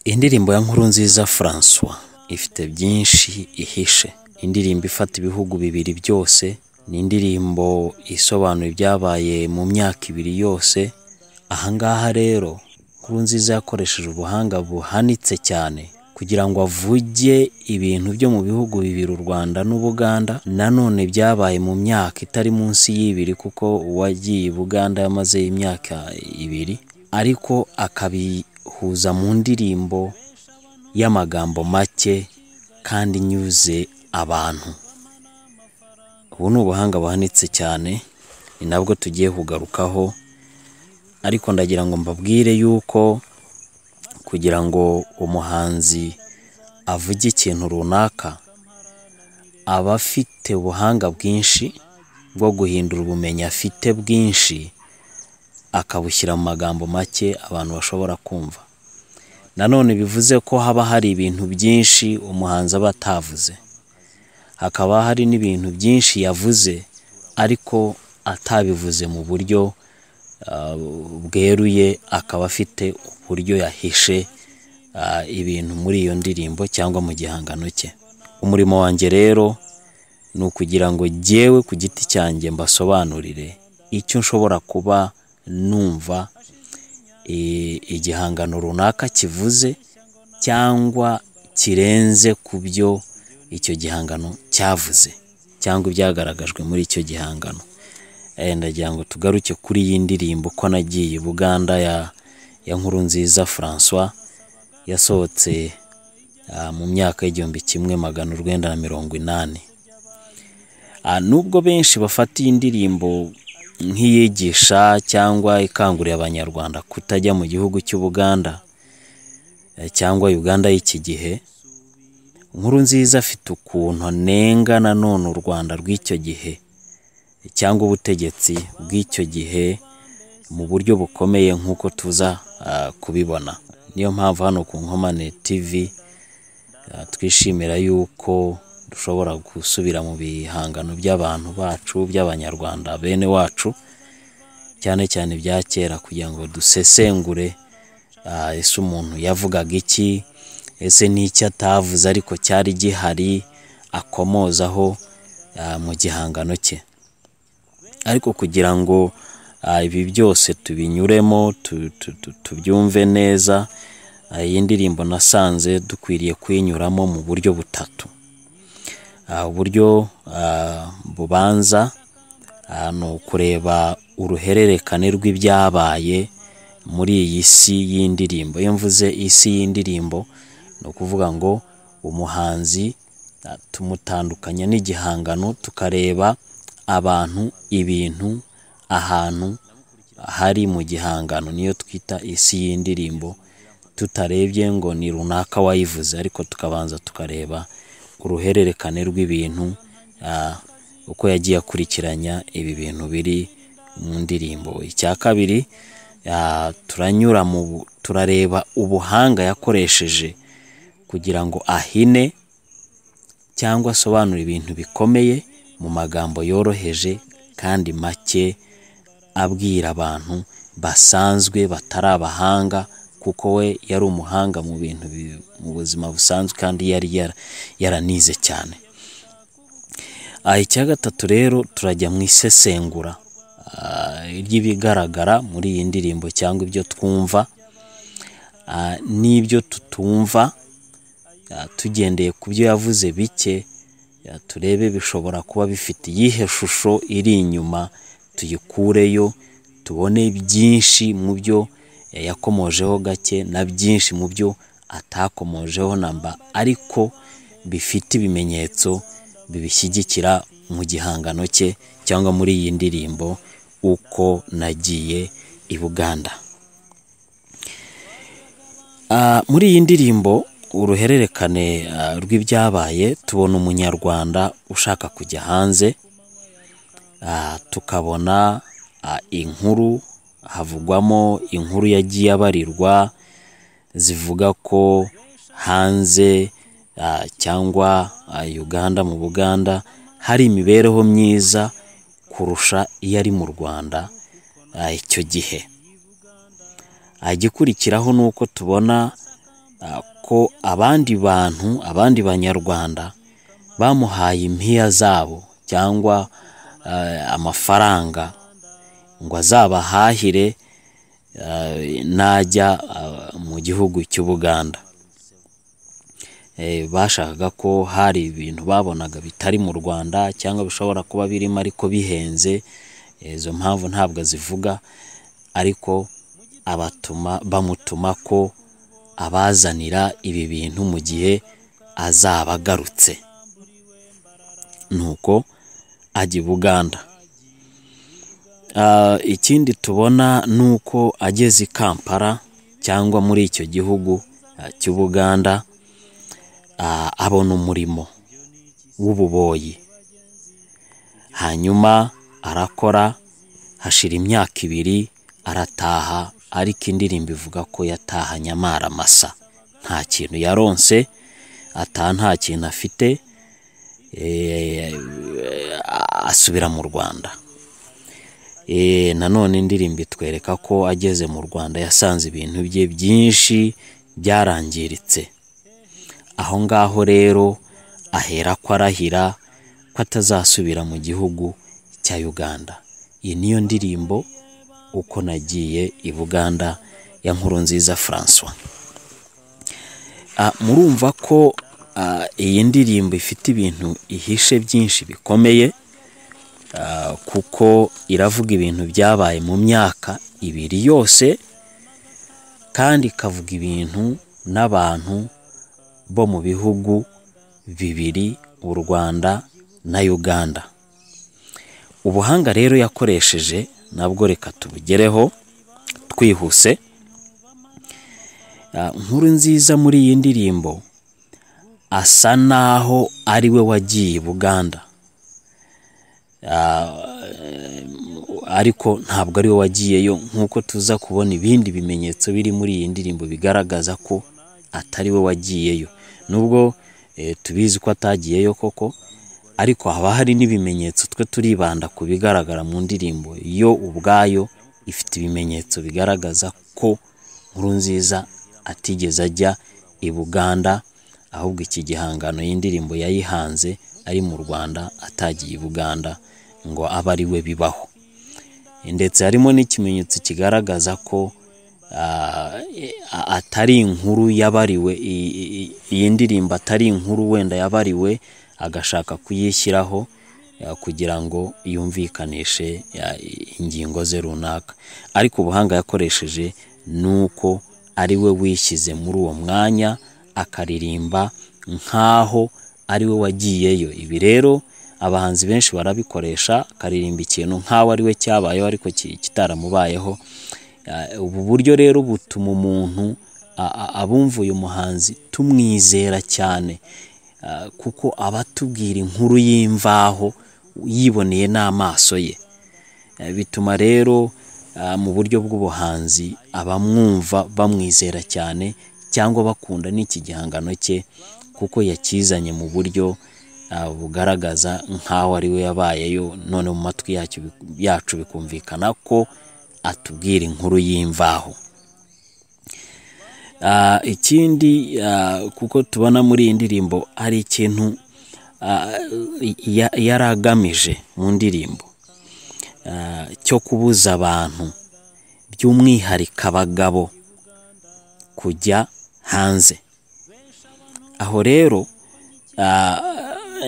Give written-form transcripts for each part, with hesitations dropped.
Indirimbo ya Nkurunziza François ifite byinshi ihishe. Indirimbo ifata ibihugu bibiri byose, ni indirimbo isobanura ibyabaye mu myaka ibiri yose. Ahangaha rero Nkurunziza yakoresheje ubuhanga buhanitse cyane kugira ngo avuge ibintu byo mu bihugu bibiri, u Rwanda n'Ubuganda, nanone byabaye mu myaka itari munsi y'ibiri, kuko uwagiye Buganda yamaze imyaka ibiri, ariko akabihuza mu ndirimbo y'amagambo make kandi nyuze abantu. Ubu ni ubuhanga buhanitse cyane, ni nabwo tugiye kugarukaho, ariko ndagira ngo mbabwire yuko kugira ngo umuhanzi avuge ikintu runaka aba afite ubuhanga bwinshi bwo guhindura ubumenyi afite bwinshi, akabushyira mu magambo make abantu bashobora kumva. Nanone bivuze ko haba hari ibintu byinshi umuhanzi aba atavuze, hakaba hari n'ibintu byinshi yavuze ariko atabivuze mu buryo bweruye, akaba afite uburyo yahishe ibintu muri iyo ndirimbo cyangwa mu gihangano cye. Umurimo wanjye rero ni ukugira ngo jyewe ku giti cyanjye mbasobanurire icyo nshobora kuba numva igihangano runaka kivuze cyangwa kirenze ku byo icyo gihangano cyavuze cyangwa ibyagaragajwe muri icyo gihangano. Ndagira ngo tugaruke kuri iyi ndirimbo ko nagiye Buganda ya Nkurunziza François yasohotse mu myaka y'1980. Nubwo benshi bafata iyi ndirimbo nk'iyigisha cyangwa ikangurira abanyarwanda kutajya mu gihugu cy'Ubuganda cyangwa Uganda y'iki gihe, Nkurunziza afite ukuntu anenga nanone u Rwanda rw'icyo gihe cyangwa ubutegetsi bw'icyo gihe mu buryo bukomeye nk'uko tuza kubibona. Niyo mpamvu hano ku Nkomane TV twishimira yuko dushobora gusubira mu bihangano by'abantu bacu, by'abanyarwanda bene wacu, cyane cyane bya kera, kugira ngo dusesengure ese umuntu yavugaga iki, ese n'icyo atavuze ariko cyari gihari akomozaho mu gihangano cye. Ariko kugira ngo ibi byose tubinyuremo tubyumve neza, iyi ndirimbo nasanze dukwiriye kuyinyuramo mu buryo butatu. Uburyo bubanza ni ukureba uruhererekane rw'ibyabaye muri iyi si y'indirimbo. Iyo mvuze isi y'indirimbo ni ukuvuga ngo umuhanzi tumutandukanya n'igihangano, tukareba abantu, ibintu, ahantu hari mu gihangano, niyo twita isi y'indirimbo, tutarebye ngo ni runaka wayivuze, ariko tukabanza tukareba uruhererekane rw'ibintu, uko yagiye akurikiranya ibi bintu biri mu ndirimbo. Icya kabiri, turareba ubuhanga yakoresheje kugira ngo ahine cyangwa asobanure ibintu bikomeye mu magambo yoroheje kandi make, abwira abantu basanzwe batari abahanga, kuko we yari umuhanga mu bintu mu buzima busanzwe kandi yari yaranize cyane. Icya gatatu rero, turajya mu isesengura ry'ibigaragara muri iyi ndirimbo cyangwa ibyo twumva n'ibyo tutumva, tugendeye ku byo yavuze bike, turebe bishobora kuba bifite iyihe shusho iri inyuma, tuyikureyo, tubone byinshi mu byo yakomojeho gake na byinshi mu byo atakomojeho namba, ariko bifite ibimenyetso bibishyigikira mu gihangano cye cyangwa muri iyi ndirimbo uko nagiye i Buganda. Muri iyi ndirimbo uruhererekane rw'ibyabaye, tubona umunyarwanda ushaka kujya hanze, tukabona inkuru, havugwamo inkuru yagiye abarirwa zivuga ko hanze cyangwa Uganda, mu Buganda hari imibereho myiza kurusha iyo ari mu Rwanda icyo gihe. Igikurikiraho ni uko tubona ko abandi bantu, abandi banyarwanda bamuhaye impiya zabo cyangwa amafaranga ngo azabahahire najya mu gihugu cy'Ubuganda. Bashakaga ko hari ibintu babonaga bitari mu Rwanda cyangwa bishobora kuba birimo ariko bihenze. Izo mpamvu ntabwo zivuga, ariko bamutuma ko abazanira ibi bintu mu gihe azaba agarutse. Nuko ajya i Buganda. Ikindi tubona nuko ageze i Kampala cyangwa muri icyo gihugu cy'Ubuganda, abona umurimo w'ububoyi. Hanyuma arakora, hashira imyaka 2 arataha, ariko indirimbo ivuga ko yatahanye amaramasa, nta kintu yaronse, nta kintu afite. Asubira mu Rwanda. Nanone indirimbo itwereka ko ageze mu Rwanda yasanze ibintu bye byinshi byarangiritse. Aho ngaho rero ahera ko arahira ko atazasubira mu gihugu cya Uganda. Iyi niyo ndirimbo Uko Nagiye i Buganda ya Nkurunziza François. Murumva ko iyi ndirimbo ifite ibintu ihishe byinshi bikomeye, kuko iravuga ibintu byabaye mu myaka 2 yose, kandi ikavuga ibintu n'abantu bo mu bihugu 2, u Rwanda na Uganda. Ubuhanga rero yakoresheje nabwo reka tubugereho twihuse. Nkurunziza muri iyi ndirimbo asa naho ari we wagiye i Buganda, ariko ntabwo ari we wagiyeyo, nk'uko tuza kubona ibindi bimenyetso biri muri iyi ndirimbo bigaragaza ko atari we wagiyeyo. Nubwo tubizi ko atagiyeyo koko, ariko haba hari n'ibimenyetso twe turibanda ku bigaragara mu ndirimbo. Yo ubwayo ifite ibimenyetso bigaragaza ko Nkurunziza atigeze ajya i Buganda, ahubwo iki gihangano y'indirimbo yayihanze ari mu Rwanda, atagiye i Buganda ngo abe ari we bibaho. Ndetse harimo n'ikimenyetso kigaragaza ko atari inkuru yabariwe, iyi ndirimbo atari inkuru wenda yabariwe agashaka kuyishyiraho kugira ngo yumvikanishe ingingo ze runaka. Ariko ubuhanga yakoresheje nuko ari we wishyize muri uwo mwanya akaririmba nkaho ari we wagiyeyo. Ibi rero abahanzi benshi barabikoresha, akaririmba ikintu nkaho ari we cyabayeho ariko kitaramubayeho. Ubu buryo rero butuma umuntu abumvuye umuhanzi tumwizera cyane, kuko abatubwira inkuru y'imvaho yiboneye n'amaso ye. Bituma rero mu buryo bw'ubuhanzi abamwumva bamwizera cyane cyangwa bakunda n'iki gihangano cye, kuko yakizanye mu buryo bugaragaza nkaho ari we yabayeyo, none mu matwi yacu bikumvikana ko atubwira inkuru y'imvaho. Ikindi kuko tubona muri iyi ndirimbo hari ikintu yaragamije mu ndirimbo cyo kubuza abantu, by'umwihariko abagabo, kujya hanze. Aho rero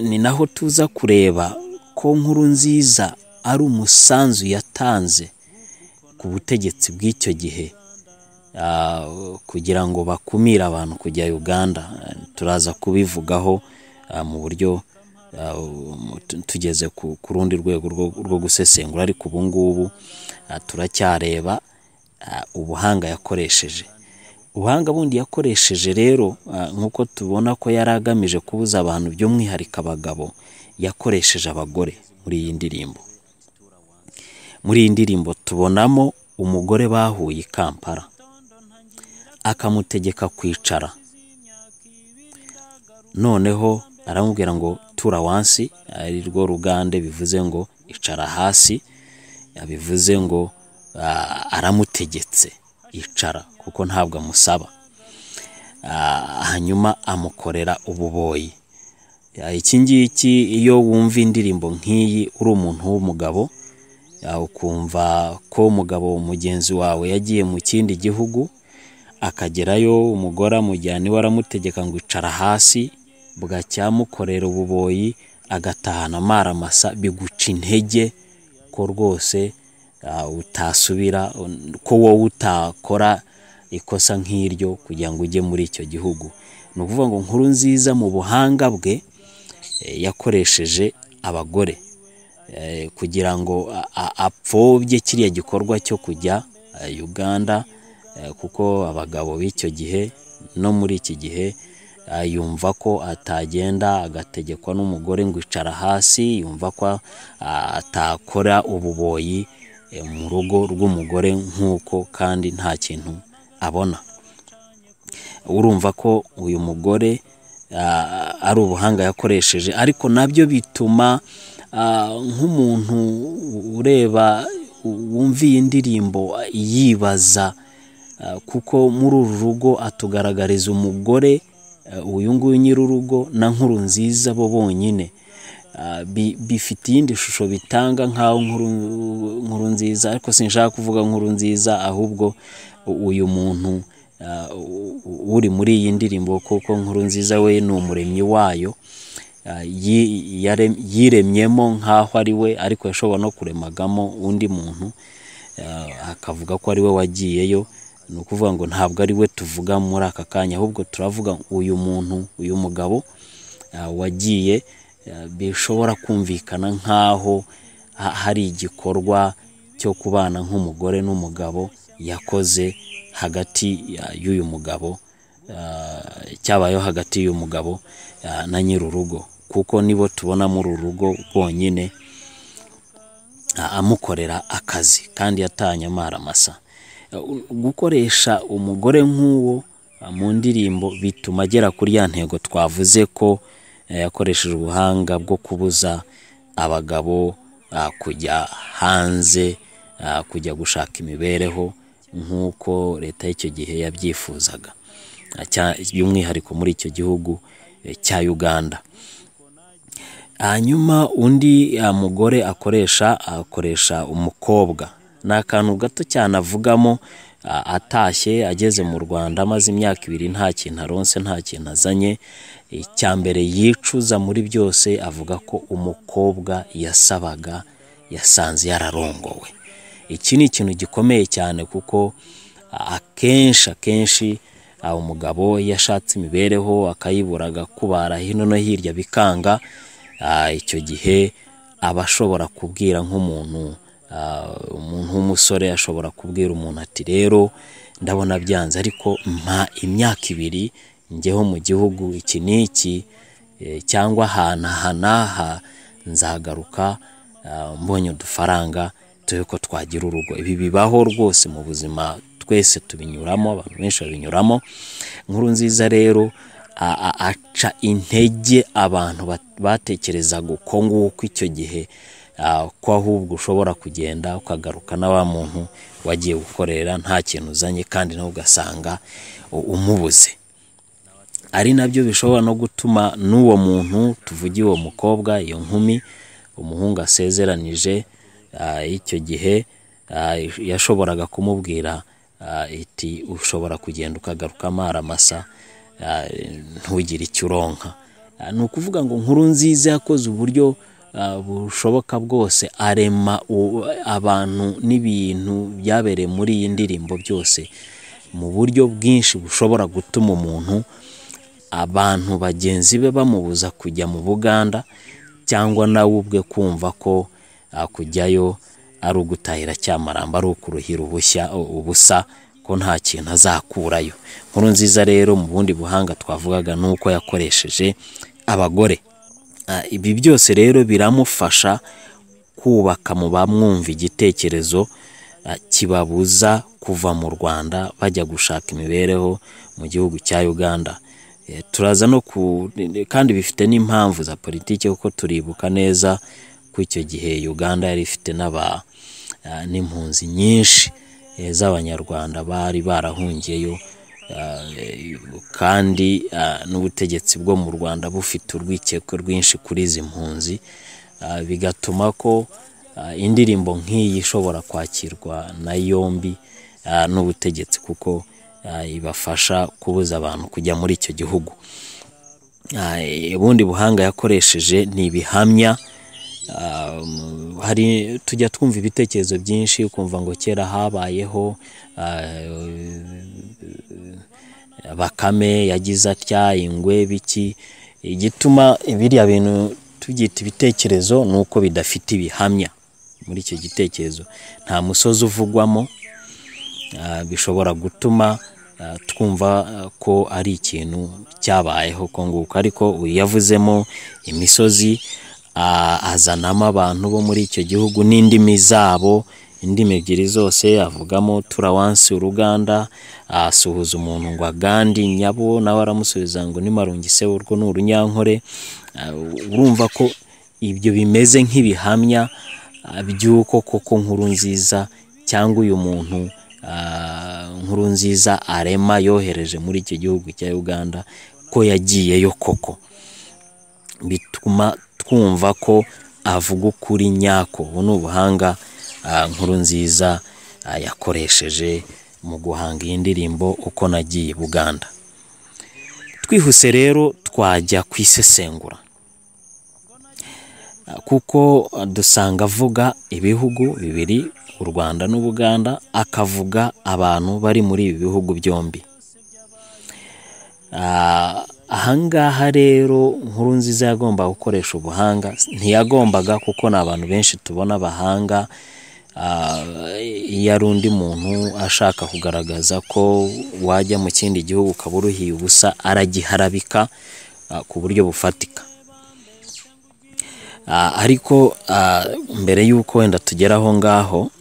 ni naho tuza kureba ko Nkurunziza ari umusanzu yatanze ku butegetsi bw'icyo gihe, kugira ngo bakumire abantu kujya Uganda. Turaza kubivugaho mu buryo tugeze ku rundi rwego rwo gusesengura, ariko ubu ngubu turacyareba ubuhanga yakoresheje. Ubuhanga bundi yakoresheje rero, nk'uko tubona ko yaragamije kubuza abantu, by'umwihariko abagabo, yakoresheje abagore muri iyi ndirimbo. Muri iyi ndirimbo tubonamo umugore bahuye i Kampala, akamutegeka kwicara. Noneho aramubwira ngo tura wansi, ari rwo Rugande bivuze ngo icara hasi, bivuze ngo aramutegetse icara, kuko ntabwo amusaba. hanyuma amukorera ububoyi. Iki ngiki iyo wumva indirimbo nk'iyi uri umuntu w'umugabo, ukumva ko umugabo mugenzi wawe yagiye mu kindi gihugu akagerayo, umugore amujyana iwe aramutegeka ngo icara hasi, bugacyamukorera ububoyi agatahana amaramasa, biguca intege ko rwose utasubira, ko wowe utakora ikosa nk'iryo kugira ngo ujye muri icyo gihugu. Ni ukuvuga ngo Nkurunziza mu buhanga bwe yakoresheje abagore kugira ngo apfobye kiriya gikorwa cyo kujya Uganda, kuko abagabo b'icyo gihe no muri iki gihe yumva ko atagenda agategekwa n'umugore ngo icara hasi, yumva ko atakora ububoyi mu rugo rw'umugore nk'uko kandi nta kintu abona. Urumva ko uyu mugore ari ubuhanga yakoresheje, ariko nabyo bituma nk'umuntu ureba wumva iyi ndirimbo yibaza, kuko muri uru rugo atugaragariza umugore uyu nguyu nyir'urugo na Nkurunziza bo bonyine, bifite iyindi shusho bitanga nk'aho Nkurunziza, ariko sinshaka kuvuga Nkurunziza ahubwo uyu muntu uri muri iyi ndirimbo, kuko Nkurunziza we ni umuremyi wayo, yiremyemo nk'aho ari we, ariko yashobora no kuremagamo undi muntu akavuga ko ari we wagiyeyo. Ni ukuvuga ngo ntabwo ari we tuvuga muri aka kanya, ahubwo turavuga uyu muntu, uyu mugabo wagiye, bishobora kumvikana nk'aho hari igikorwa cyo kubana nk'umugore n'umugabo yakoze hagati y'uyu mugabo, cyabayeho hagati y'uyu mugabo na nyir'urugo, kuko nibo tubona muri uru rugo bonyine amukorera akazi kandi yatanye amaramasa. Gukoresha umugore nk'uwo mu ndirimbo bituma agera kuri ya ntego twavuze ko yakoresheje ubuhanga bwo kubuza abagabo kujya hanze, kujya gushaka imibereho nk'uko leta y'icyo gihe yabyifuzaga, by'umwihariko muri icyo gihugu cya Uganda. Hanyuma undi mugore akoresha umukobwa. Ni akantu gato cyane avugamo, atashye ageze mu Rwanda amaze imyaka 2 nta kintu aronse, nta kintu azanye. Icya mbere yicuza muri byose avuga ko umukobwa yasabaga yasanze yararongowe. Iki ni ikintu gikomeye cyane, kuko akenshi umugabo yashatse imibereho akayiburaga kubara hino no hirya bikanga, icyo gihe abashobora kubwira nk'umuntu w'umusore ashobora kubwira umuntu ati rero ndabona byanze, ariko mpa imyaka 2 njyeho mu gihugu iki n'iki, cyangwa hanaha nzagaruka mbonye udufaranga tuye ko twagira urugo. Ibi bibaho rwose mu buzima, twese tubinyuramo, abantu benshi babinyuramo. Nkurunziza rero aca intege abantu batekerezaga uko nguko icyo gihe, ko ahubwo ushobora kugenda ukagaruka na wa muntu wagiye gukorera nta kintu uzanye, kandi nawe ugasanga umubuze. Ari nabyo bishobora no gutuma n'uwo muntu tuvugiye uwo mukobwa, iyo nkumi umuhungu asezeranije icyo gihe, yashoboraga kumubwira iti ushobora kugenda ukagaruka amaramasa, ntugire icyo uronka. Ni ukuvuga ngo Nkurunziza yakoze uburyo bushoboka bwose, arema abantu n'ibintu byabereye muri iyi ndirimbo byose mu buryo bwinshi bushobora gutuma umuntu, abantu bagenzi be bamubuza kujya mu Buganda, cyangwa nawe ubwe kumva ko kujyayo ari ugutahira cyamaramba, ari ukuruhira ubusa, ko nta kintu azakurayo. Nkurunziza rero mu bundi buhanga twavugaga nuko yakoresheje abagore. Ibi byose rero biramufasha kubaka mu bamwumva igitekerezo kibabuza kuva mu Rwanda bajya gushaka imibereho mu gihugu cya Uganda. Turaza no kandi bifite n'impamvu za politiki, kuko turibuka neza ko icyo gihe Uganda yari ifite n'impunzi nyinshi z'abanyarwanda bari barahungiyeyo kandi n'ubutegetsi bwo mu Rwanda bufite urwikekwe rwinshi kuri izi mpunzi, bigatuma ko indirimbo nk'iyi ishobora kwakirwa na yombi n'ubutegetsi, kuko ibafasha kubuza abantu kujya muri icyo gihugu. Ubundi buhanga yakoresheje ni ibihamya. Hari tujya twumva ibitekerezo byinshi, ukumva ngo kera habayeho Bakame yagize atya, ingwe biki. Igituma biriya bintu tubyita ibitekerezo nuko bidafite ibihamya. Muri icyo gitekerezo nta musozi uvugwamo, bishobora gutuma twumva ko ari ikintu cyabayeho ko nguko, ariko yavuzemo imisozi, azanamo abantu bo muri icyo gihugu n'indimi zabo, indimi ebyiri zose avugamo Turawansi Uruganda, asuhuza umuntu ngo Agandi Nyabo, nawe aramusubiza ngo Nimarungise urwo ni Urunyankore. Urumva ko ibyo bimeze nk'ibihamya by'uko koko Nkurunziza cyangwa uyu muntu Nkurunziza arema yohereje muri icyo gihugu cya Uganda ko yagiyeyo koko, bituma twumva ko avuga ukuri nyako. Ubu ni ubuhanga Nkurunziza yakoresheje mu guhanga iyi ndirimbo Uko Nagiye Buganda. Twihuse rero twajya kwisesengura, kuko dusanga avuga ibihugu bibiri, u Rwanda n'Ubuganda, akavuga abantu bari muri ibi bihugu byombi. Ahangaha rero Nkurunziza yagomba gukoresha ubuhanga, ntiyagombaga, kuko n'abantu benshi tubona abahanga. Iyo ari undi muntu ashaka kugaragaza ko wajya mu kindi gihugu ukaba uruhiye ubusa, aragiharabika ku buryo bufatika. Ariko mbere y'uko wenda tugera aho ngaho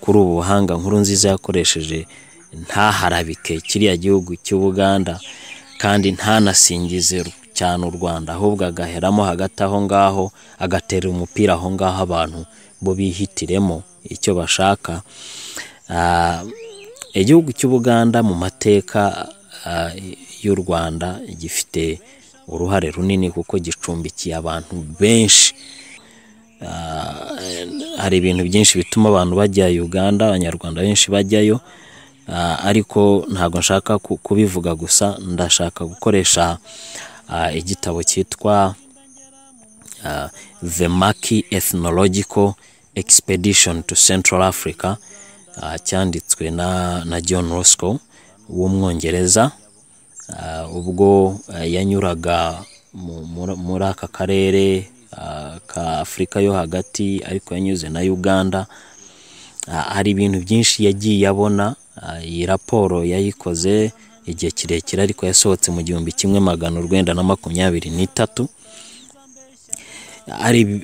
kuri ubu buhanga Nkurunziza yakoresheje, ntaharabike kiriya gihugu cy'Ubuganda kandi ntanasingize cyane u Rwanda, ahubwo agaheramo hagati aho ngaho, agatera umupira aho ngaho abantu bo bihitiremo icyo bashaka. Igihugu cy'Ubuganda mu mateka y'u Rwanda gifite uruhare runini, kuko gicumbikiye abantu benshi. Hari ibintu byinshi bituma abantu bajya Uganda, abanyarwanda benshi bajyayo, ariko ntabwo nshaka kubivuga gusa. Ndashaka gukoresha igitabo cyitwa The Maki Ethnological Expedition to Central Africa, cyanditswe na John Roscoe w'Umwongereza, ubwo yanyuraga muri aka karere ka Afurika yo hagati, ariko yanyuze na Uganda. Hari ibintu byinshi yagiye abona. Iyi raporo yayikoze igihe kirekire, ariko yasohotse mu 1923. Ari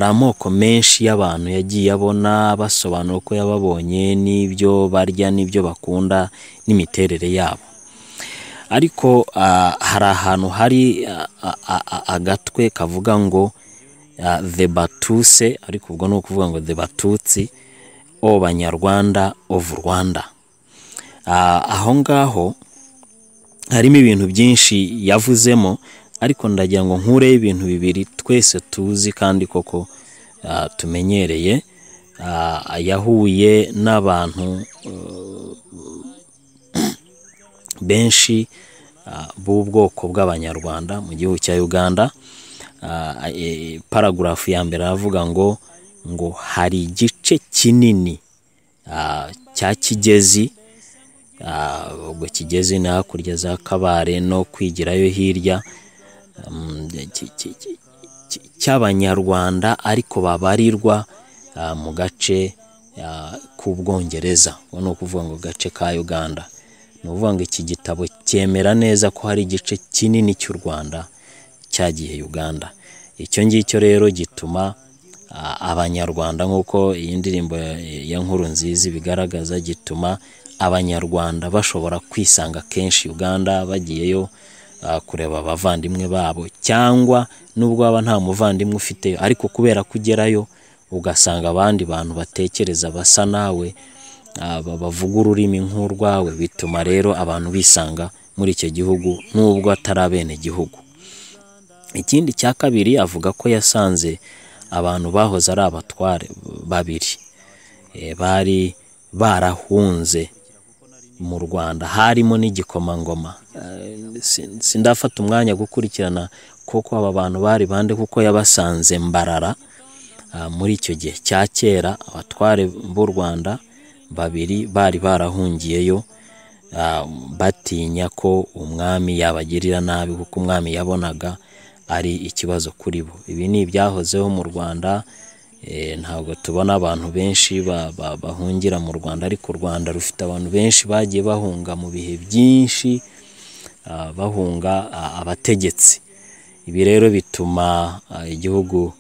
amoko menshi y'abantu yagiye abona, basobanura uko yababonye, n'ibyo barya, n'ibyo bakunda, n'imiterere yabo. Ariko hari ahantu hari agatwe kavuga ngo the Batuse, ariko ubwo ni ukuvuga ngo the Batutsi o Banyarwanda of Rwanda. Aho ngaho harimo ibintu byinshi yavuzemo, ariko ndagira ngo nkure ibintu bibiri twese tuzi kandi koko tumenyereye. Yahuye n'abantu benshi b'ubwoko bw'Abanyarwanda mu gihugu cya Uganda. Paragrafu ya mbere aravuga ngo hari igice kinini cya Kigezi, ubwo Kigezi ni hakurya za Kabare no kwigirayo hirya, cy'Abanyarwanda ariko babarirwa mu gace k'Ubwongereza, no kuvuga ngo gace ka Uganda. Ni ukuvuga ngo iki gitabo cyemera neza ko hari igice kinini cy'u Rwanda cyagiye Uganda. Icyo ngicyo rero gituma Abanyarwanda, nk'uko iyi ndirimbo ya Nkurunziza bigaragaza, gituma Abanyarwanda bashobora kwisanga kenshi Uganda, bagiyeyo kureba abavandimwe babo, cyangwa nubwo baba nta muvandimwe ufite, ariko kubera kugerayo ugasanga abandi bantu batekereza basa nawe, bavuga ururimi nk'urwawe, bituma rero abantu bisanga muri icyo gihugu nubwo atari abene gihugu. Ikindi cya kabiri, avuga ko yasanze abantu bahoze ari abatware babiri bari barahunze mu Rwanda, harimo n'igikomangoma. Sindafata umwanya gukurikirana koko aba bantu bari bande, kuko yabasanze Mbarara muri icyo gihe cya kera. Abatware b'u Rwanda babiri bari barahungiyeyo batinya ko umwami yabagirira nabi, kuko umwami yabonaga ari ikibazo kuri bo. Ibi ni ibyahozeho mu Rwanda. Ntabwo tubona abantu benshi bahungira mu Rwanda, ariko u Rwanda rufite abantu benshi bagiye bahunga mu bihe byinshi, bahunga abategetsi. Ibi rero bituma igihugu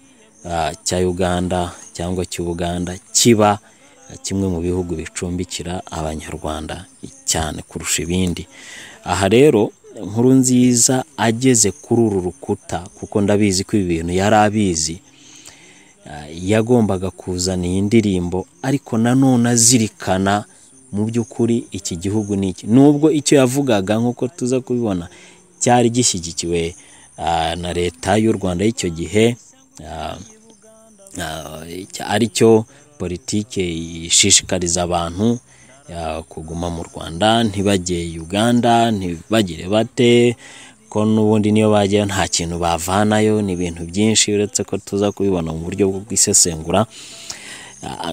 cya Uganda cyangwa cy'Ubuganda kiba kimwe mu bihugu bicumbikira Abanyarwanda cyane kurusha ibindi. Aha rero Nkurunziza ageze kuri uru rukuta, kuko ndabizi ko ibi bintu yari abizi, yagombaga kuzana iyi ndirimbo, ariko nanone azirikana mu by'ukuri iki gihugu ni iki. Nubwo icyo yavugaga nk'uko tuza kubibona cyari gishyigikiwe na leta y'u Rwanda y'icyo gihe, ari cyo politike ishishikariza abantu kuguma mu Rwanda, ntibajye Uganda, ntibagire bate, ko n'ubundi niyo bajya nta kintu bavanayo. Ni ibintu byinshi, uretse ko tuza kubibona mu buryo bwo kwisesengura.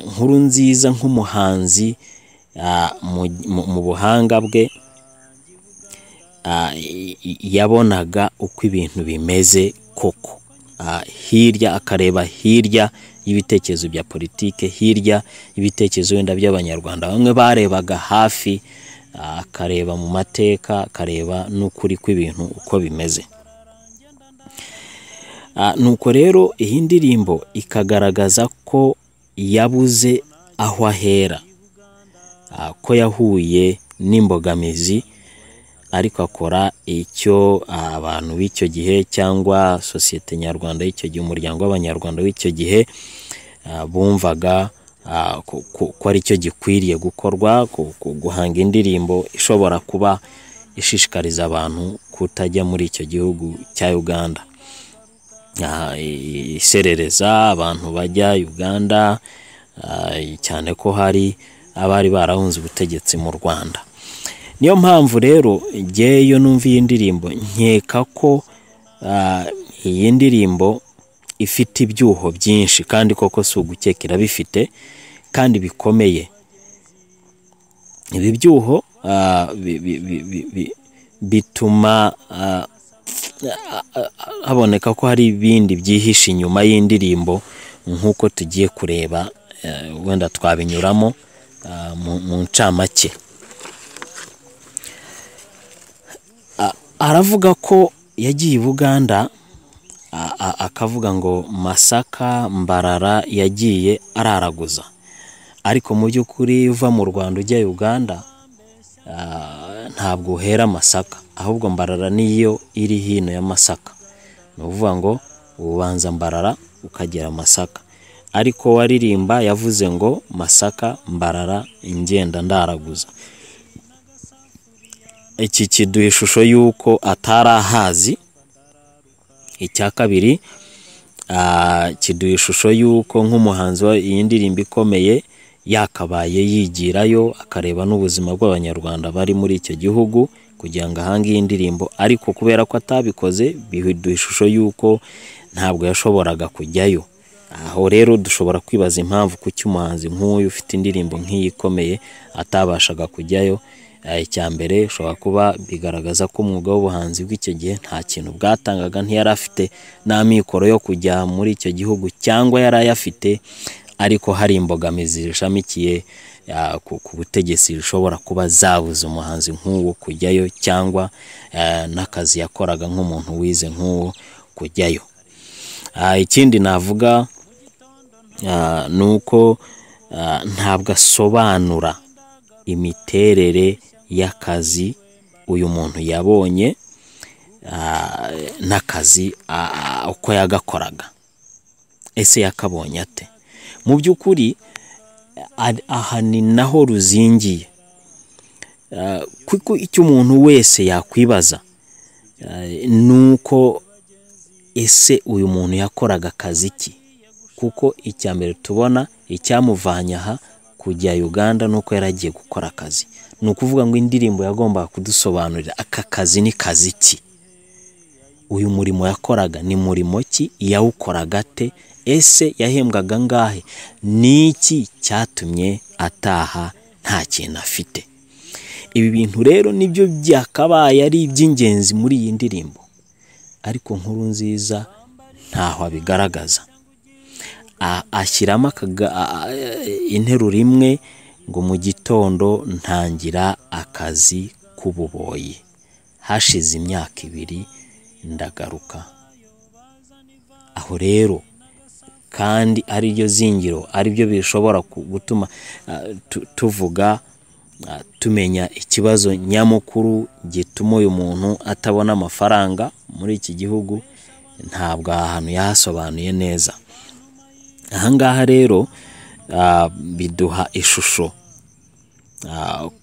Nkurunziza nk'umuhanzi mu buhanga bwe yabonaga uko ibintu bimeze koko, hirya akareba hirya y'ibitekerezo bya politike, hirya y'ibitekerezo wenda by'Abanyarwanda. Bamwe barebaga hafi, akareba mu mateka, akareba n'ukuri kw'ibintu uko bimeze. Nuko rero iyi ndirimbo ikagaragaza ko yabuze aho ahera, ko yahuye n'imbogamizi, ariko akora icyo abantu b'icyo gihe cyangwa sosiyete nyarwanda y'icyo gihe, umuryango w'Abanyarwanda w'icyo gihe bumvaga ko ari cyo gikwiriye gukorwa, guhanga indirimbo ishobora kuba ishishikariza abantu kutajya muri icyo gihugu cya Uganda, iserereza abantu bajya Uganda, cyane ko hari abari barahunze ubutegetsi mu Rwanda. Niyo mpamvu rero ngeyo numva iyi ndirimbo, nkeka ko iyi ndirimbo ifite ibyuho byinshi, kandi koko si ugukekera bifite, kandi bikomeye. Ibi byuho bituma haboneka ko hari ibindi byihishe inyuma y'indirimbo, nk'uko tugiye kureba, wenda twabinyuramo mu ncamake. Aravuga ko yagiye i Buganda, akavuga ngo Masaka Mbarara yagiye araraguza, ariko mu by'ukuri uva mu Rwanda ujya Uganda ntabwo uhera Masaka, ahubwo Mbarara niyo iri hino ya Masaka. Ni ukuvuga ngo ubanza Mbarara ukagera Masaka, ariko waririmba yavuze ngo Masaka Mbarara ingenda ndaraguza. Iki kiduha ishusho y'uko atarahazi. Icya kabiri, kiduha ishusho y'uko nk'umuhanzi iyi ndirimbo ikomeye yakabaye yigirayo, akareba n'ubuzima bw'Abanyarwanda bari muri icyo gihugu kugira ngo ahange iyi ndirimbo, ariko kubera ko atabikoze, biduha ishusho y'uko ntabwo yashoboraga kujyayo. Aho rero dushobora kwibaza impamvu kuki umuhanzi nk'uyu ufite indirimbo nk'iyi ikomeye atabashaga kujyayo. Icya mbere, ushobora kuba bigaragaza ko umwuga w'ubuhanzi bw'icyo gihe nta kintu bwatangaga, ntiyari afite n'amikoro yo kujya muri icyo gihugu, cyangwa yari ayafite ariko hari imbogamizi zishamikiye ku butegetsi zishobora kuba zabuze umuhanzi nk'uwo kujyayo, cyangwa n'akazi yakoraga nk'umuntu wize nk'uwo kujyayo. Ikindi navuga ni uko ntabwo asobanura imiterere y'akazi uyu muntu yabonye, n'akazi uko yagakoraga. Ese yakabonye ate? Mu by'ukuri aha ni naho ruzingiye. Kuko icyo umuntu wese yakwibaza nuko ese uyu muntu yakoraga akazi ki? Kuko icya mbere tubona icyamuvanye aha kujya Uganda nuko yaragiye gukora akazi. Ni ukuvuga ngo indirimbo yagombaga kudusobanurira aka kazi ni kazi ki, uyu murimo yakoraga ni murimo ki, yawukoraga ate, ese yahembwaga ngahe, niki cyatumye ataha nta kintu afite. Ibi bintu rero nibyo byakabaye ari iby'ingenzi muri iyi ndirimbo, ariko Nkurunziza ntaho abigaragaza. Ashyiramo interuro imwe ngo mu gitondo ntangira akazi k'ububoyi, hashize imyaka 2 ndagaruka. Aho rero kandi ari ryo zingiro, ari byo bishobora gutuma tuvuga tumenya ikibazo nyamukuru gituma uyu muntu atabona amafaranga muri iki gihugu. Ntabwo ahantu yahasobanuye neza. Ahangaha rero biduha ishusho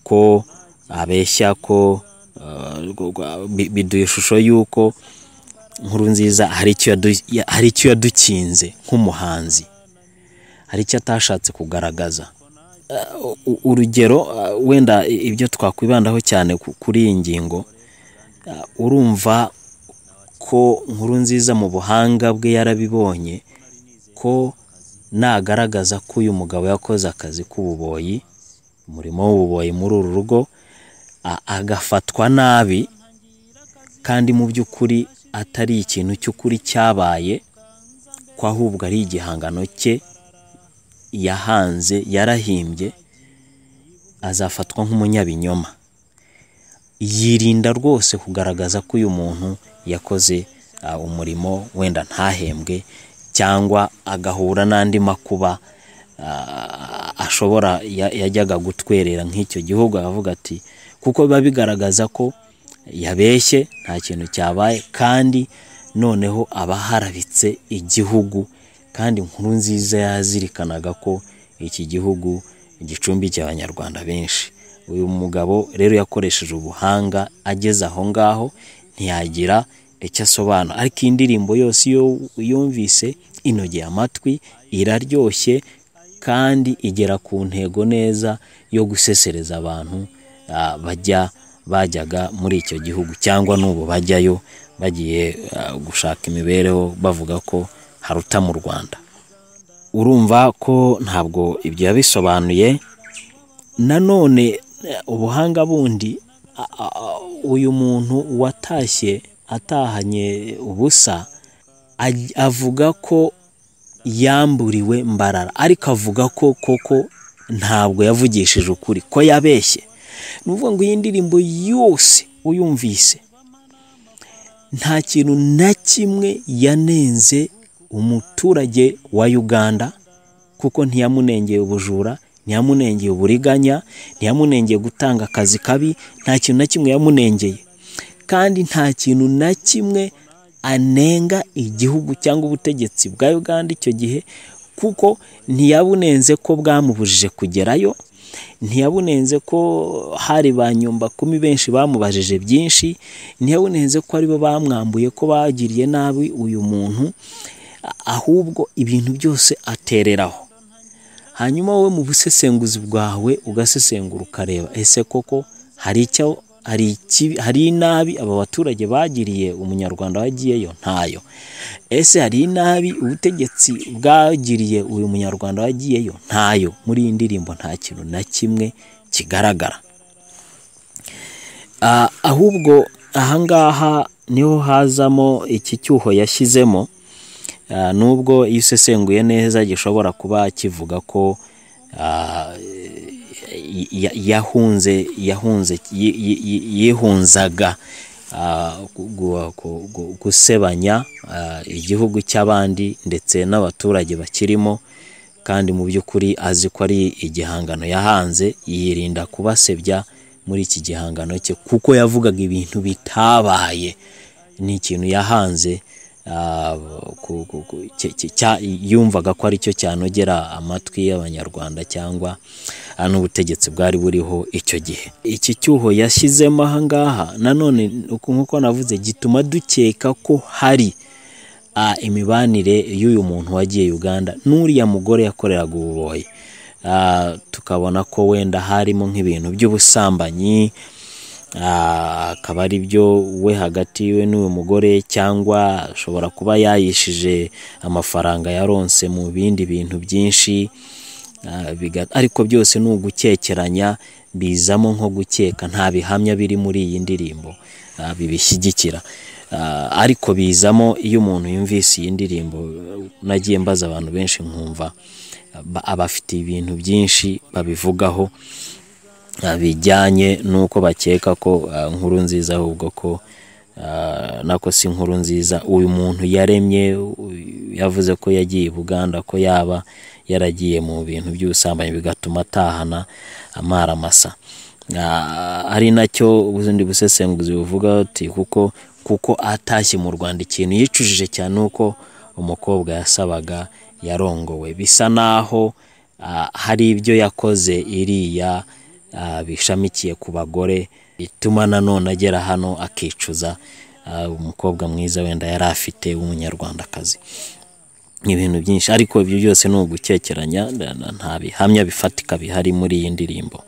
ko abeshya ko biduha ishusho yuko Nkurunziza hari icyo yadukinze nk'umuhanzi, hari icyo atashatse kugaragaza. Urugero wenda ibyo twakwibandaho cyane kuri iyi ngingo, urumva ko Nkurunziza mu buhanga bwe yarabibonye ko nagaragaza ko uyu mugabo yakoze akazi k'ububoyi, umurimo w'ububoyi muri uru rugo, agafatwa nabi kandi mu by'ukuri atari ikintu cy'ukuri cyabaye, ko ahubwo ari igihangano cye yahanze yarahimbye, azafatwa nk'umunyabinyoma. Yirinda rwose kugaragaza ko uyu muntu yakoze umurimo wenda ntahembwe, cyangwa agahura n'andi makuba ashobora yajyaga gutwerera nk'icyo gihugu, avuga ati kuko biba bigaragaza ko yabeshye nta kintu cyabaye, kandi noneho abaharabitse igihugu. Kandi Nkurunziza yazirikanaga ko iki gihugu gicumbikiye abanyarwanda benshi. Uyu mugabo rero yakoresheje ubuhanga, ageze aho ngaho ntiyagira icyo asobanura, ariko indirimbo yose iyo yumvise inogeye amatwi, iraryoshye kandi igera ku ntego neza yo gusesereza abantu bajyaga muri icyo gihugu, cyangwa n'ubu bajyayo bagiye gushaka imibereho bavuga ko haruta mu Rwanda. Urumva ko ntabwo ibyo yabisobanuye. Nanone ubuhanga bundi, uyu muntu watashye atahanye ubusa avuga ko yamburiwe Mbarara, ariko avuga ko koko ntabwo yavugishije ukuri, ko yabeshye. Nuvuga ngo iyi ndirimbo yose uyumvise nta kintu na kimwe yanenze umuturage wa Uganda, kuko ntiyamunengeye ubujura, ntiyamunengeye uburiganya, ntiyamunengeye gutanga akazi kabi, nta kintu na kimwe yamunengeye. Kandi nta kintu na kimwe anenga igihugu cyangwa ubutegetsi bwa Uganda icyo gihe, kuko ntiyabunenze ko bwamubujije kugerayo, ntiyabunenze ko hari ba nyumba kumi benshi bamubajije byinshi, ntiyabunenze ko aribo bamwambuye, ko bagiriye nabi uyu muntu, ahubwo ibintu byose atereraho. Hanyuma wowe mu busesenguzi bwawe ugasesengura ukareba, ese koko hari inabi aba baturage bagiriye umunyarwanda wagiyeyo? Ntayo. Ese hari inabi ubutegetsi bwagiriye uyu munyarwanda wagiyeyo? Ntayo. Muri iyi ndirimbo nta kintu na kimwe kigaragara. Ahubwo ahangaha niho hazamo iki cyuho yashyizemo, nubwo iyo usesenguye neza gishobora kuba kivuga ko yihunzaga gusebanya igihugu cy'abandi ndetse n'abaturage bakirimo, kandi mu by'ukuri azi ko ari igihangano yahanze, yirinda kubasebya muri iki gihangano cye, kuko yavugaga ibintu bitabaye. Ni ikintu yahanze yumvaga ko ari cyo cyanogera amatwi y'abanyarwanda cyangwa n'ubutegetsi bwari buriho icyo gihe. Iki cyuho yashyizemo aha ngaha nanone nk'uko navuze gituma dukeka ko hari imibanire y'uyu muntu wagiye Uganda n'uriya mugore yakoreraga ububoyi. Tukabona ko wenda harimo nk'ibintu by'ubusambanyi, akaba ari byo we hagati we n'uyu mugore, cyangwa ashobora kuba yayishije amafaranga yaronse mu bindi bintu byinshi, ariko byose ni ugukekeranya, bizamo nko gukeka, nta bihamya biri muri iyi ndirimbo bibishyigikira, ariko bizamo iyo umuntu yumvise iyi ndirimbo. Nagiye mbaza abantu benshi nkumva abafite ibintu byinshi babivugaho bijyanye nuko bakeka ko Nkurunziza, ahubwo ko nako si Nkurunziza, uyu muntu yaremye, yavuze ko yagiye Buganda, ko yaba yaragiye mu bintu by'ubusambanyi bigatuma atahana amara masa. Ari nacyo ubundi busesenguzi buvuga ati kuko atashye mu Rwanda ikintu yicujije cyane uko umukobwa yasabaga yarongowe. Bisa naho hari ibyo yakoze iriya bishamikiye ku bagore bituma nanone agera hano akicuza umukobwa mwiza wenda yari afite w'umunyarwandakazi. Ibintu byinshi, ariko ibyo byose ni ugukekeranya, nta bihamya bifatika bihari muri iyi ndirimbo.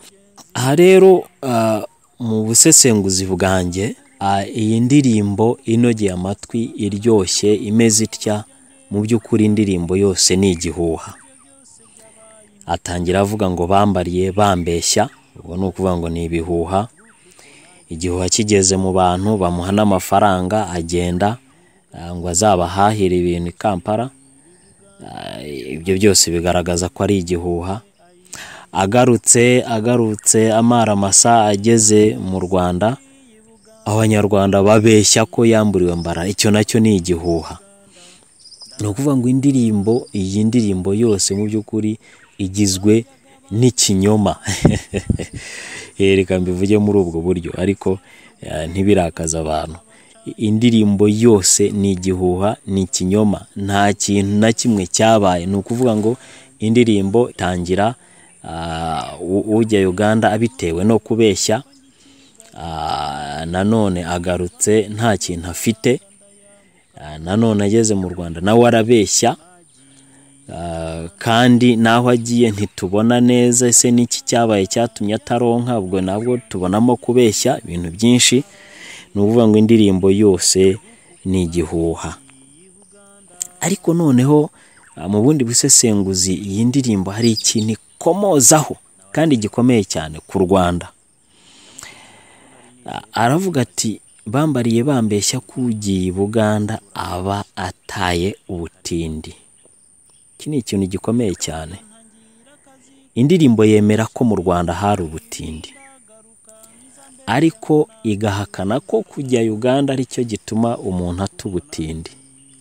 Aha rero mu busesenguzi bwanjye, iyi ndirimbo inogeye amatwi, iryoshye, imeze itya, mu by'ukuri indirimbo yose ni igihuha. Atangira avuga ngo bambariye bambeshya, ubwo ni ukuvuga ngo ni ibihuha. Igihuha kigeze mu bantu, bamuha n'amafaranga, agenda ngo azabahahire ibintu i Kampala. Ibyo byose bigaragaza ko ari igihuha. Agarutse amara masa, ageze mu Rwanda, abanyarwanda babeshya ko yamburiwe Mbarara. Icyo nacyo ni igihuha. Ni ukuvuga ngo iyi ndirimbo yose mu by'ukuri igizwe n'ikinyoma. Reka mbivuge muri ubwo buryo, ariko ntibirakaza abantu. Indirimbo yose ni igihuha, ni ikinyoma, nta kintu na kimwe cyabaye. Ni ukuvuga ngo indirimbo itangira ujya Uganda abitewe no kubeshya, nanone agarutse nta kintu afite, nanone ageze mu Rwanda nawe arabeshya, kandi naho agiye ntitubona neza ese n'iki cyabaye cyatumye ataronka. Ubwo nabwo tubonamo kubeshya ibintu byinshi. Ni ukuvuga ngo indirimbo yose ni igihuha. Ariko noneho mu bundi busesenguzi, iyi ndirimbo hari ikintu ikomozaho kandi gikomeye cyane ku Rwanda. Aravuga ati bambariye bambeshya ko ugiye Buganda aba ataye ubutindi. Iki ni ikintu gikomeye cyane. Indirimbo yemera ko mu Rwanda hari ubutindi, ariko igahakana ko kujya Uganda ari cyo gituma umuntu ata ubutindi,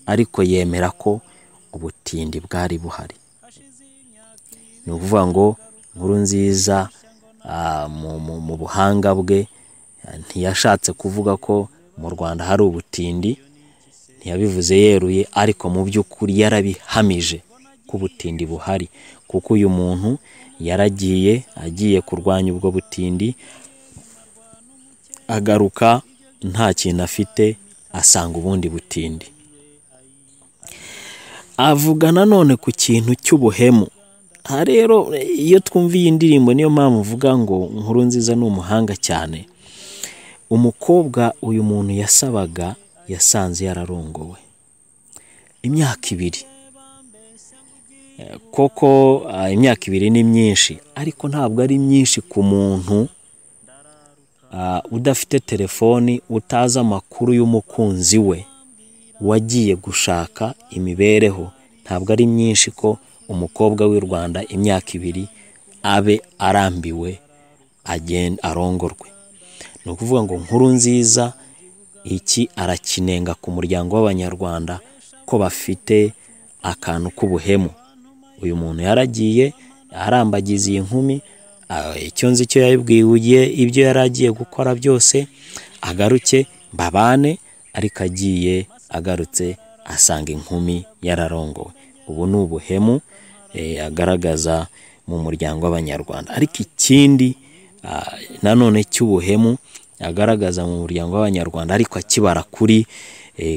ariko yemera ko ubutindi bwari buhari. Ni ukuvuga ngo Nkurunziza mu buhanga bwe ntiyashatse kuvuga ko mu Rwanda hari ubutindi, ntiyabivuze yeruye, ariko mu by'ukuri yarabihamije ko ubutindi buhari, kuko uyu muntu agiye kurwanya ubwo butindi, agaruka nta kintu afite, asanga ubundi butindi. Avuga nanone ku kintu cy'ubuhemu. Aha rero iyo twumviye indirimbo, niyo mpamvu uvuga ngo Nkurunziza ni umuhanga cyane. Umukobwa uyu muntu yasabaga yasanze yararongowe imyaka 2. Koko imyaka 2 ni myinshi, ariko ntabwo ari myinshi ku muntu udafite telefoni, utazi amakuru y'umukunzi we wagiye gushaka imibereho. Ntabwo ari myinshi ko umukobwa w'u Rwanda imyaka 2 abe arambiwe agenda arongorwe. Ni ukuvuga ngo Nkurunziza iki arakinenga ku muryango w'abanyarwanda ko bafite akantu k'ubuhemu. Uyu muntu yaragiye arambagiza iyi nkumi, icyo nzi cyo yabibwiye ibyo yaragiye gukora byose, agaruke babane, ariko agiye agarutse asanga inkumi yararongowe. Ubu ni ubuhemu agaragaza mu muryango w'Abanyarwanda. Ariko ikindi nanone cy'ubuhemu agaragaza mu muryango w'Abanyarwanda ariko akibara kuri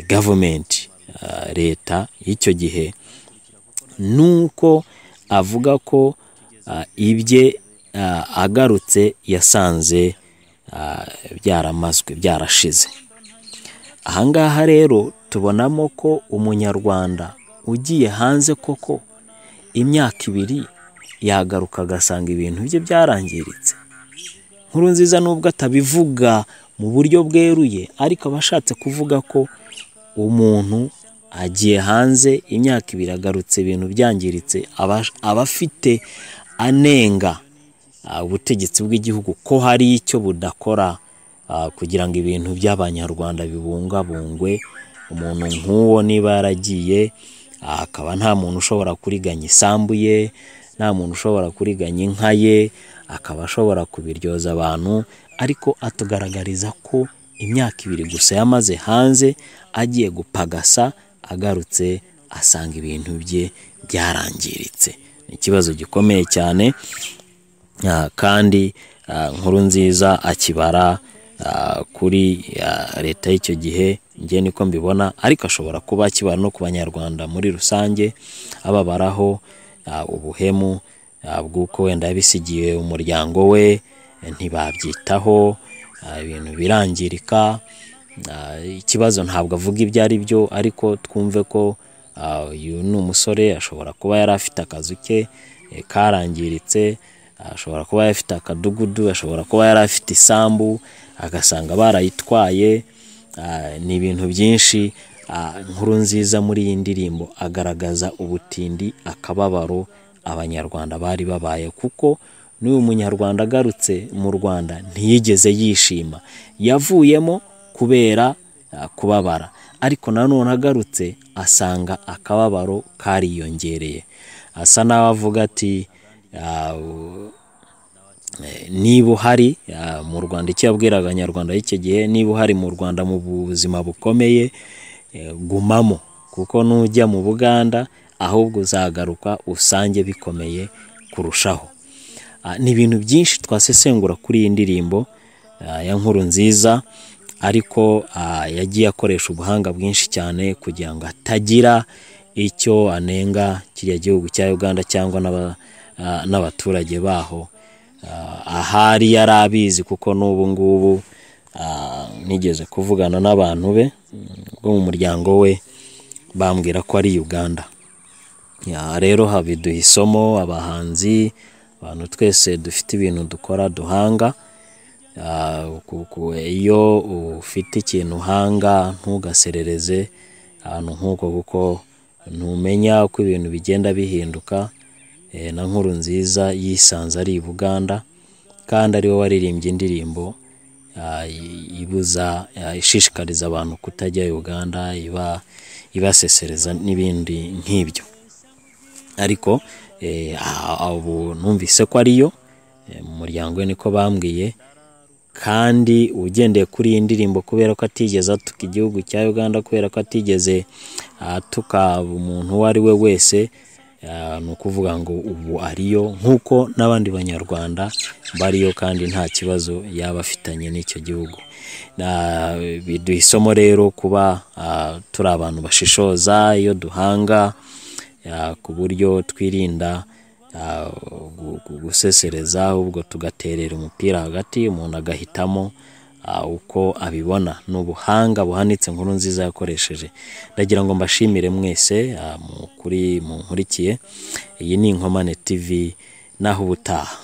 government, leta y'icyo gihe, nuko avuga ko ibye agarutse yasanze byaramazwe, byarashize. Ahangaha rero tubonamo ko umunyarwanda ugiye hanze koko imyaka 2 yagaruka agasanga ibintu bye byarangiritse. Nkurunziza nubwo atabivuga mu buryo bweruye, ariko abashatse kuvuga ko umuntu agiye hanze imyaka 2 agarutse ibintu byangiritse, abafite anenga ubutegetsi bw'igihugu ko hari icyo budakora kugira ngo ibintu by'Abanyarwanda bibungabungwe. Umuntu nk'uwo niba yaragiye akaba nta muntu ushobora kuriganya isambu ye, nta muntu ushobora kuriganya inka ye, akaba ashobora kubiryoza abantu, ariko atugaragariza ko imyaka 2 gusa yamaze hanze agiye gupagasa, agarutse asanga ibintu bye byarangiritse. Ni ikibazo gikomeye cyane, kandi Nkurunziza akibara kuri leta y'icyo gihe, ngiye niko mbibona, ariko ashobora kuba akibara no ku Banyarwanda muri rusange, ababaraho ubuhemu bw'uko wenda yabisigiye umuryango we, ntibabyitaho, ibintu birangirika. Ikibazo ntabwo avuga ibyo ari byo, ariko twumve ko uyu ni umusore, ashobora kuba yari afite akazu ke karangiritse, ashobora kuba yari afite akadugudu, ashobora kuba yari afite isambu agasanga barayitwaye. Ni ibintu byinshi. Nkurunziza muri iyi ndirimbo agaragaza ubutindi, akababaro Abanyarwanda bari babaye, kuko n'uyu munyarwanda agarutse mu Rwanda ntiyigeze yishima, yavuyemo kubera kubabara, ariko nanone agarutse asanga akababaro kariyongereye. Asa nawe avuga ati niba uhari mu Rwanda, icyo yabwiraga Abanyarwanda y'icyo gihe, niba uhari mu Rwanda mu buzima bukomeye, gumamo, kuko nujya mu Buganda ahubwo uzagaruka usange bikomeye kurushaho. Ni ibintu byinshi twasesengura kuri iyi ndirimbo ya Nkurunziza, ariko yagiye akoresha ubuhanga bwinshi cyane kugira ngo atagira icyo anenga kiriya gihugu cya Uganda cyangwa n'abaturage baho. Ahari yarabizi, kuko n'ubu ngubu nigeze kuvugana n'abantu be bo mu muryango we, bambwira ko ari Uganda. Rero habiduha isomo abahanzi, abantu twese dufite ibintu dukora duhanga. Iyo ufite ikintu uhanga ntugaserereze ahantu nk'uko, kuko ntumenya uko ibintu bigenda bihinduka. Na Nkurunziza yisanze ari i Buganda, kandi ariwe waririmbye indirimbo ishishikariza abantu kutajya Uganda, ibasesereza n'ibindi nk'ibyo. Ariko ubu numvise ko ariyo, mu muryango we niko bambwiye. Kandi ugendeye kuri iyi ndirimbo, kubera ko atigeze atuka igihugu cya Uganda, kubera ko atigeze atuka umuntu uwo ari we wese, ni ukuvuga ngo ubu ariyo, nk'uko n'abandi Banyarwanda bariyo, kandi nta kibazo yaba afitanye n'icyo gihugu. Biduha isomo rero kuba turi abantu bashishoza iyo duhanga, ku buryo twirinda gusesereza, ahubwo tugaterera umupira hagati, umuntu agahitamo uko abibona. N'ubuhanga buhanitse Nkurunziza yakoresheje. Ndagira ngo mbashimire mwese kuri munkurikiye. Iyi ni Inkomane TV, naho ubutaha.